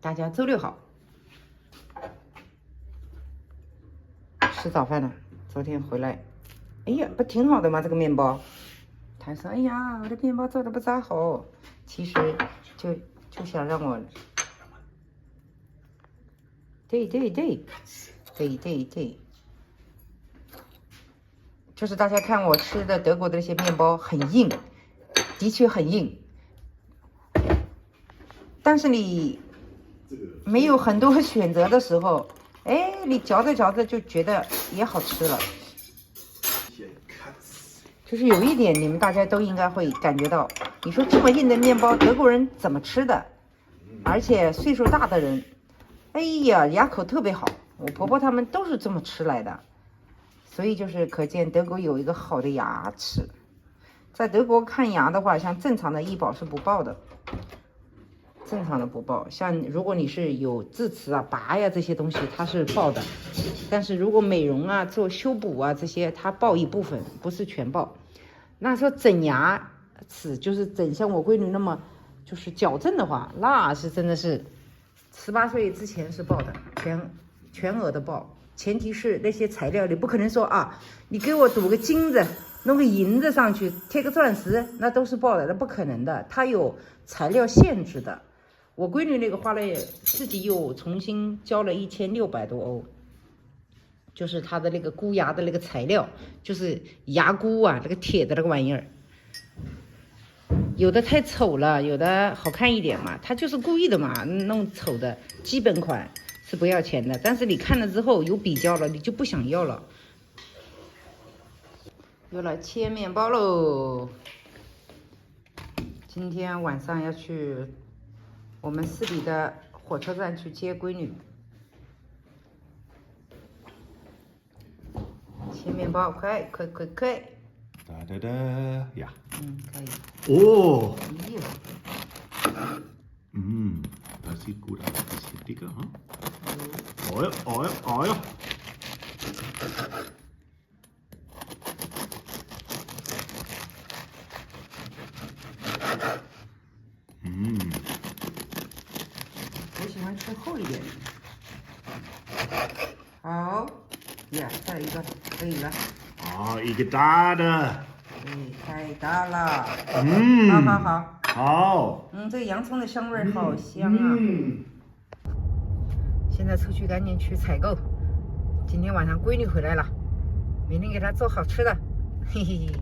大家周六好，吃早饭了。昨天回来，哎呀，不挺好的吗？这个面包，他说，哎呀，我的面包做的不咋好，其实就想让我，对，就是大家看我吃的德国的那些面包很硬，的确很硬，但是你没有很多选择的时候，哎，你嚼着嚼着就觉得也好吃了。就是有一点，你们大家都应该会感觉到，你说这么硬的面包，德国人怎么吃的？而且岁数大的人，哎呀，牙口特别好。我婆婆他们都是这么吃来的，所以就是可见德国有一个好的牙齿。在德国看牙的话，像正常的医保是不报的。正常的不报，像如果你是有智齿啊、拔呀这些东西，它是报的。但是如果美容啊、做修补啊这些，它报一部分，不是全报。那说整牙齿就是整像我闺女那么就是矫正的话，那是真的是18岁之前是报的，全额的报。前提是那些材料你不可能说啊，你给我镀个金子，弄个银子上去，贴个钻石，那都是报的，那不可能的，它有材料限制的。我闺女那个花了自己又重新交了1600多欧，就是她的那个箍牙的那个材料，就是牙箍啊，那个铁的那个玩意儿，有的太丑了，有的好看一点嘛，她就是故意的嘛，弄丑的。基本款是不要钱的，但是你看了之后有比较了，你就不想要了。又来切面包喽！今天晚上要去我们市里的火车站去接闺女，切面包，快！Da, da, da. Ja. 可以。 Oh! 哎呀， Das sieht gut aus. Ein bisschen dicker, hm? Oh ja, oh ja, oh ja. Mm. 我喜欢吃厚一点的。好，呀，再来一个，可以了。Oh, ich da da. 哎，太大了。好。好。这个洋葱的香味好香啊。现在出去赶紧去采购。今天晚上闺女回来了，明天给她做好吃的，嘿嘿嘿。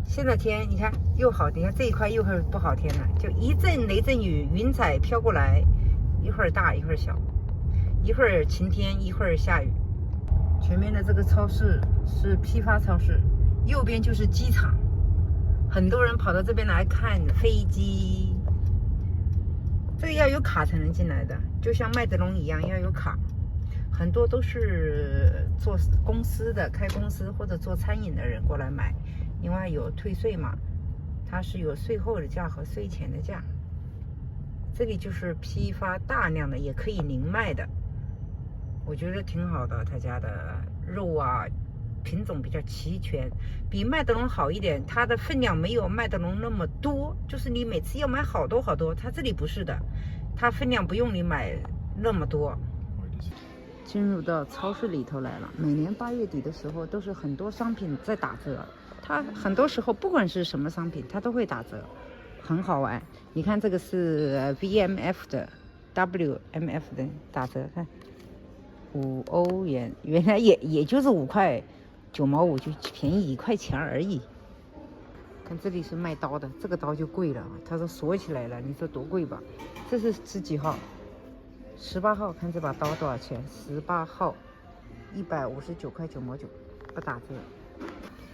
现在天你看又好，你看这一块又会不好天了，就一阵雷阵雨，云彩飘过来，一会儿大一会儿小，一会儿晴天一会儿下雨。前面的这个超市是批发超市，右边就是机场，很多人跑到这边来看飞机。这个要有卡才能进来的，就像麦德龙一样要有卡。很多都是做公司的、开公司或者做餐饮的人过来买，因为有退税嘛，它是有税后的价和税前的价。这里就是批发大量的，也可以零卖的，我觉得挺好的。他家的肉啊，品种比较齐全，比麦德龙好一点。它的分量没有麦德龙那么多，就是你每次要买好多好多，它这里不是的，它分量不用你买那么多。进入到超市里头来了，每年8月底的时候都是很多商品在打折，它很多时候不管是什么商品它都会打折，很好玩。你看这个是 VMF 的 WMF 的打折，看5欧元，原来也就是5块9毛5，就便宜1块钱而已。看这里是卖刀的，这个刀就贵了，它说锁起来了，你说多贵吧？这是几号？18号，看这把刀多少钱？18号159块9毛9，不打折。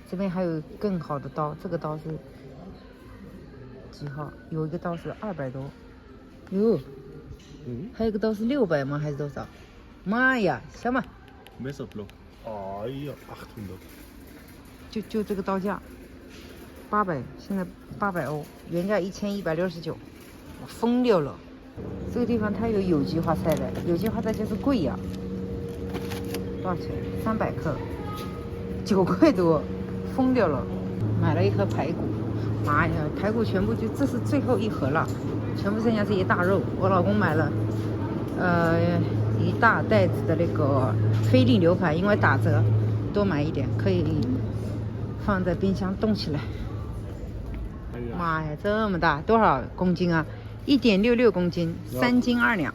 这边还有更好的刀，这个刀是几号？有一个刀是200多，哟，还有一个刀是600吗？还是多少？妈呀，什么？ Messerblock. Oh ja, 800. 就这个刀架，800，现在800欧，原价1169，我疯掉了。这个地方它有有机花菜的，有机花菜就是贵呀、多少钱？300克，9块多，疯掉了。买了一盒排骨，妈呀，排骨全部就这是最后一盒了，全部剩下这一大肉。我老公买了，一大袋子的那个菲力牛排，因为打折，多买一点可以放在冰箱冻起来。妈呀，这么大，多少公斤啊？1.66公斤，3斤2两。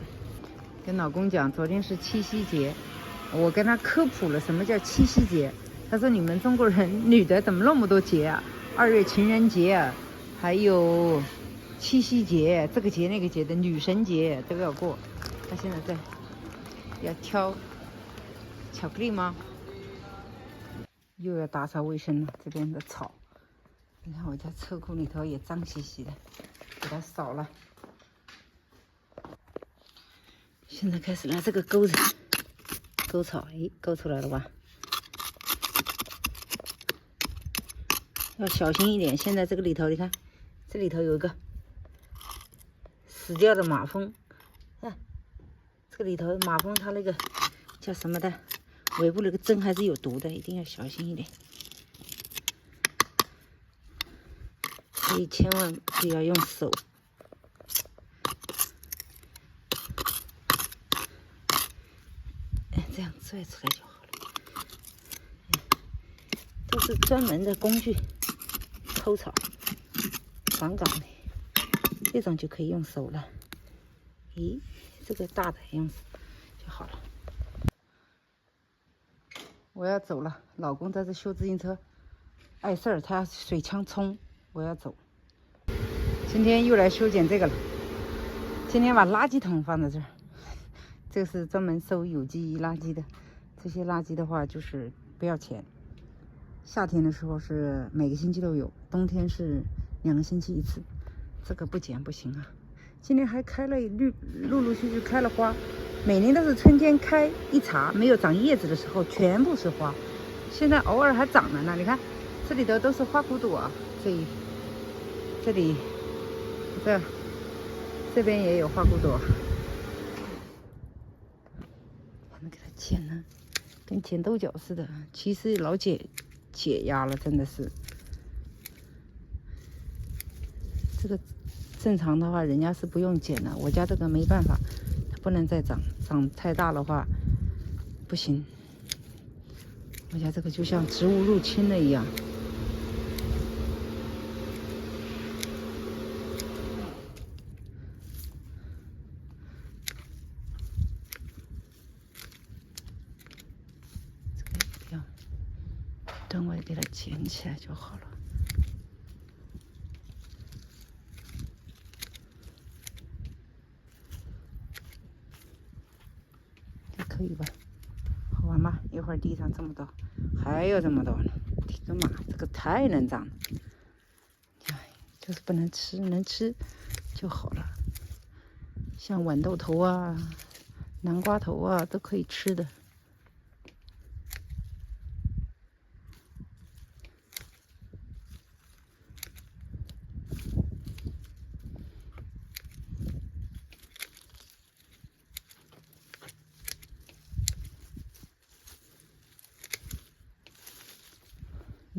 跟老公讲，昨天是七夕节，我跟他科普了什么叫七夕节。他说你们中国人女的怎么那么多节啊？2月情人节啊，还有七夕节，这个节那个节的女神节都要过。他现在要挑巧克力吗？又要打扫卫生了，这边的草。你看我家车库里头也脏兮兮的，给它扫了。现在开始拿这个钩子勾草，哎，勾出来了吧？要小心一点。现在这个里头，你看，这里头有一个死掉的马蜂，看这个里头马蜂它那个叫什么的，尾部那个针还是有毒的，一定要小心一点。所以千万不要用手。这样拽出来就好了。这是专门的工具，抠草、杠杠的，这种就可以用手了。咦，这个大的用手就好了。我要走了，老公在这修自行车，碍事儿，他水枪冲，我要走。今天又来修剪这个了。今天把垃圾桶放在这儿，这是专门收有机垃圾的。这些垃圾的话就是不要钱。夏天的时候是每个星期都有，冬天是2个星期一次。这个不剪不行啊。今年还开了陆陆续续开了花，每年都是春天开一茬，没有长叶子的时候全部是花。现在偶尔还长了呢，你看这里头都是花骨朵啊，这里这边也有花骨朵，还能给它剪呢，跟剪豆角似的。其实老解压了，真的是。这个正常的话，人家是不用剪的，我家这个没办法，它不能再长太大的话不行。我家这个就像植物入侵了一样。这个要等会给它剪起来就好了。可以吧？好玩吧？一会儿地上这么多，还有这么多呢！天个妈，这个太能长了！哎，就是不能吃，能吃就好了。像豌豆头啊、南瓜头啊，都可以吃的。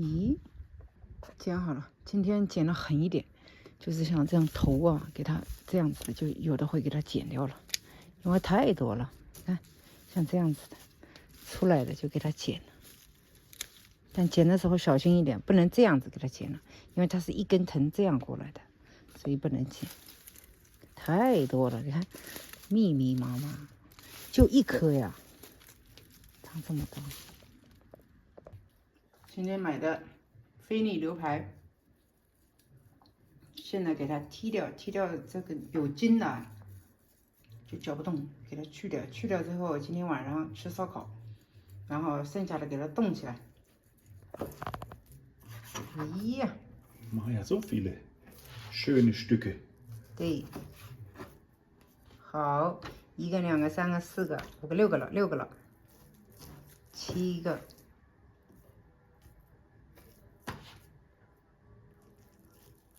咦，剪好了。今天剪得狠一点，就是像这样头啊，给它这样子的，就有的会给它剪掉了，因为太多了。你看，像这样子的出来的就给它剪了。但剪的时候小心一点，不能这样子给它剪了，因为它是一根藤这样过来的，所以不能剪。太多了，你看，密密麻麻，就一颗呀，长这么多。今天买的菲力牛排，现在给它剔掉这个有筋的就嚼不动，给它去掉。去掉之后，今天晚上吃烧烤，然后剩下的给它冻起来。咦呀，Maja, so viele schöne Stücke。对，好，1个、2个、3个、4个、5个、6个了，6个了，7个。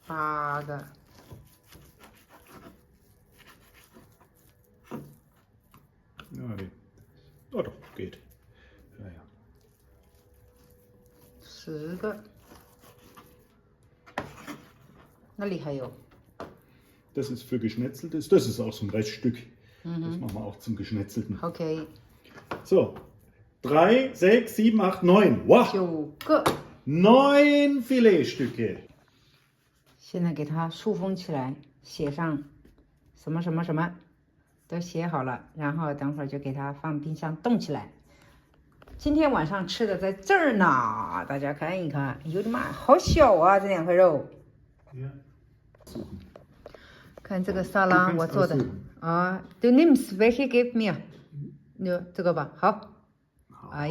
8个，Oh doch, geht. Ja, ja. 10个，那里还有。Das ist für Geschnetzeltes. Das ist auch so ein Reststück. Das machen wir auch zum Geschnetzelten. OK， So, 3, 6, 7, 8, 9. Wow! 9个。9 Filetstücke. 现在给它塑封起来，写上什么什么什么，都写好了，然后等会儿就给它放冰箱冻起来。今天晚上吃的在这儿呢，大家看一看。有的妈，好小啊，这2块肉。看这个沙拉我做的啊 ，Du nimmst welche gib mir？ 这个吧，好。哎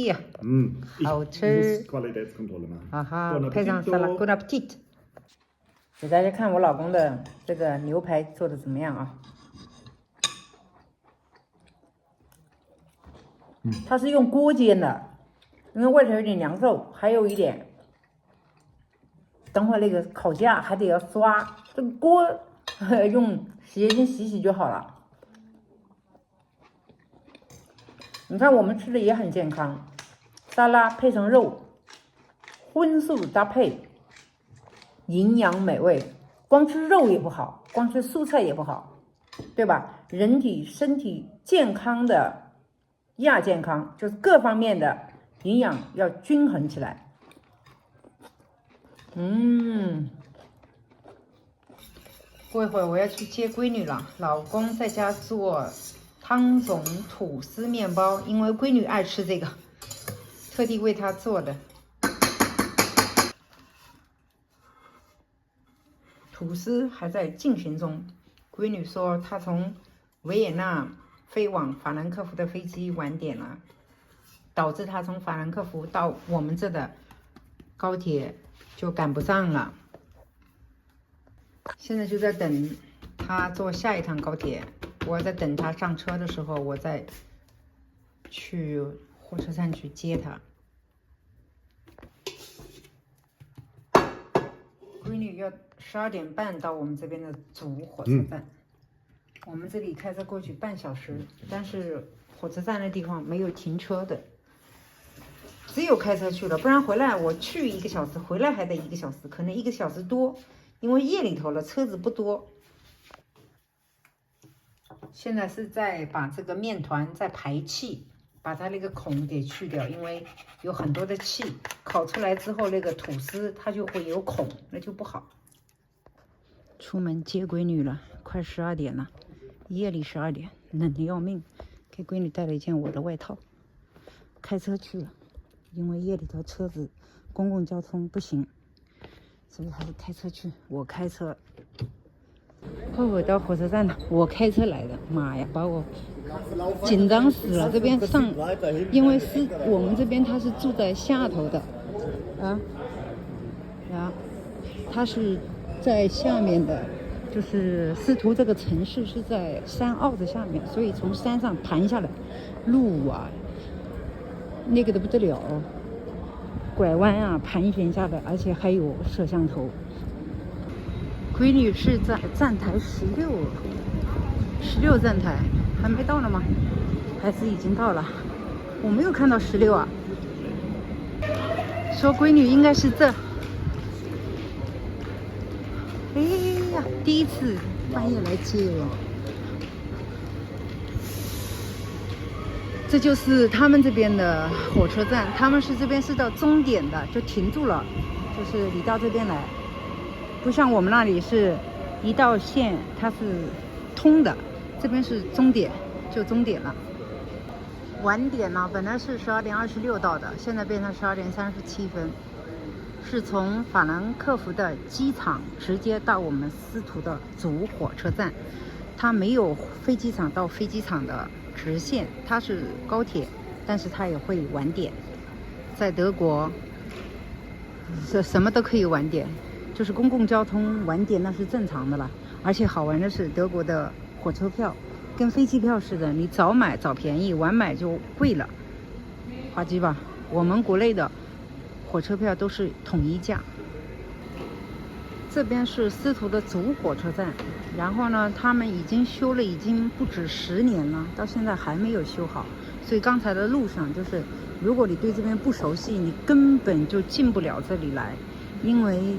呀，好吃。Qualitätskontrolle machen. 哈哈，配上沙拉 ，Good appetit。给大家看我老公的这个牛排做的怎么样啊？它是用锅煎的，因为外头有点凉肉，还有一点，等会儿那个烤架还得要刷，这个锅用洗洁精洗洗就好了。你看我们吃的也很健康，沙拉配上肉，荤素搭配，营养美味。光吃肉也不好，光吃蔬菜也不好，对吧？人体身体健康的亚健康，就是各方面的营养要均衡起来。过一会儿我要去接闺女了，老公在家做汤种吐司面包，因为闺女爱吃这个，特地为她做的。吐司还在进行中，闺女说她从维也纳飞往法兰克福的飞机晚点了，导致她从法兰克福到我们这的高铁就赶不上了。现在就在等她坐下一趟高铁，我在等她上车的时候，我再去火车站去接她。闺女要12点半到我们这边的主火车站，我们这里开车过去半小时，但是火车站的地方没有停车的，只有开车去了，不然回来我去1个小时，回来还得1个小时，可能1个小时多，因为夜里头了车子不多。现在是在把这个面团在排气，把它那个孔给去掉，因为有很多的气，烤出来之后那个吐司它就会有孔，那就不好。出门接闺女了，快12点了，夜里12点，冷得要命，给闺女带了一件我的外套，开车去了，因为夜里头车子公共交通不行，所以还是开车去，我开车。快回到火车站了，我开车来的，妈呀，把我紧张死了。这边上，因为是我们这边他是住在下头的，他是在下面的，就是斯图这个城市是在山坳的下面，所以从山上盘下来，路啊，那个的不得了，拐弯啊，盘旋下来，而且还有摄像头。闺女是在站台16站台，还没到呢吗？还是已经到了？我没有看到16啊。说闺女应该是这。哎呀，第一次半夜来接我。这就是他们这边的火车站，他们是这边是到终点的，就停住了，就是你到这边来。不像我们那里是一道线，它是通的，这边是终点，就终点了。晚点呢，本来是12点26到的，现在变成12点37分，是从法兰克福的机场直接到我们斯图的主火车站，它没有飞机场到飞机场的直线，它是高铁，但是它也会晚点。在德国，什么都可以晚点。就是公共交通晚点那是正常的了，而且好玩的是德国的火车票跟飞机票似的，你早买早便宜，晚买就贵了，滑稽吧？我们国内的火车票都是统一价。这边是斯图的主火车站，然后呢，他们已经修了，已经不止10年了，到现在还没有修好，所以刚才的路上就是，如果你对这边不熟悉，你根本就进不了这里来，因为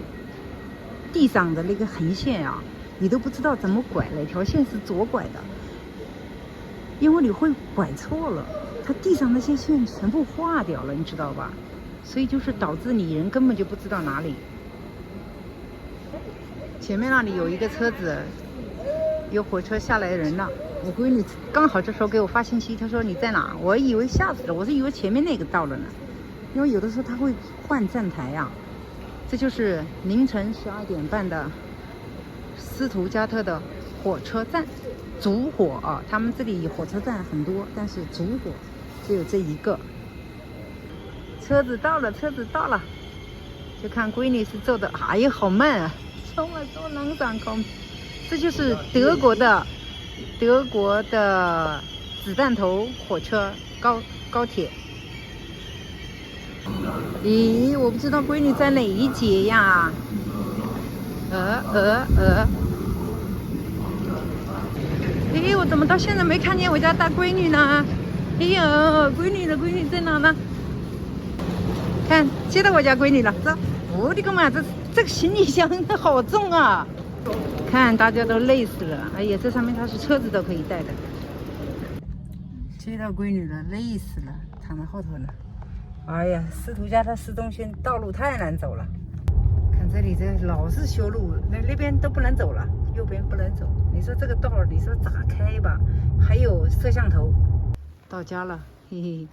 地上的那个横线啊，你都不知道怎么拐，哪条线是左拐的，因为你会拐错了。它地上那些线全部画掉了，你知道吧？所以就是导致你人根本就不知道哪里。前面那里有一个车子，有火车下来人了。我闺女刚好这时候给我发信息，她说你在哪？我以为吓死了，我是以为前面那个到了呢。因为有的时候它会换站台呀。这就是凌晨12点半的斯图加特的火车站，主火啊！他们这里火车站很多，但是主火只有这一个。车子到了，车子到了，就看闺女是坐的，哎呀，好慢啊！从我坐冷上空，这就是德国的子弹头火车高铁。咦，我不知道闺女在哪一节呀？咦，我怎么到现在没看见我家大闺女呢？哎呀，闺女在哪呢？看，接到我家闺女了。走，我的个妈，这个行李箱好重啊！看大家都累死了。哎呀，这上面它是车子都可以带的。接到闺女了，累死了，躺在后头了。哎呀，斯图加特市中心道路太难走了。看这里这老是修路，那边都不能走了，右边不能走。你说这个道你说咋开吧？还有摄像头。到家了，嘿嘿。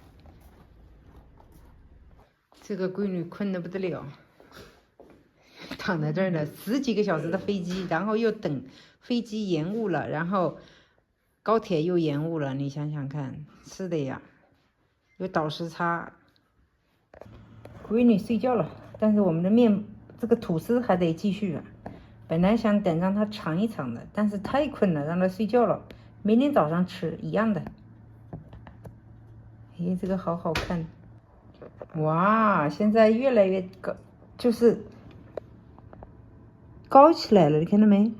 这个闺女困得不得了，躺在这儿呢，10几个小时的飞机，然后又等飞机延误了，然后高铁又延误了，你想想看，是的呀，有倒时差。闺女睡觉了，但是我们的这个吐司还得继续啊。本来想等让她尝一尝的，但是太困了，让她睡觉了。明天早上吃一样的。哎，这个好好看。哇，现在越来越高，就是高起来了，你看到没？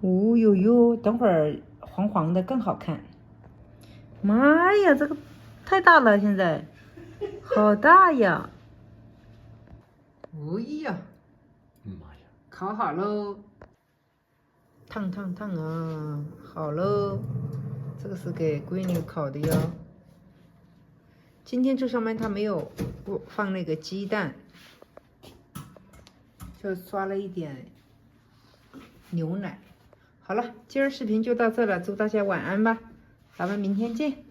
哦呦呦，等会儿黄黄的更好看。妈呀，这个太大了，现在好大呀！哦呀，妈呀，烤好喽！烫啊，好喽！这个是给闺女烤的哟。今天这上面它没有放那个鸡蛋，就刷了一点牛奶。好了，今儿视频就到这了，祝大家晚安吧，咱们明天见。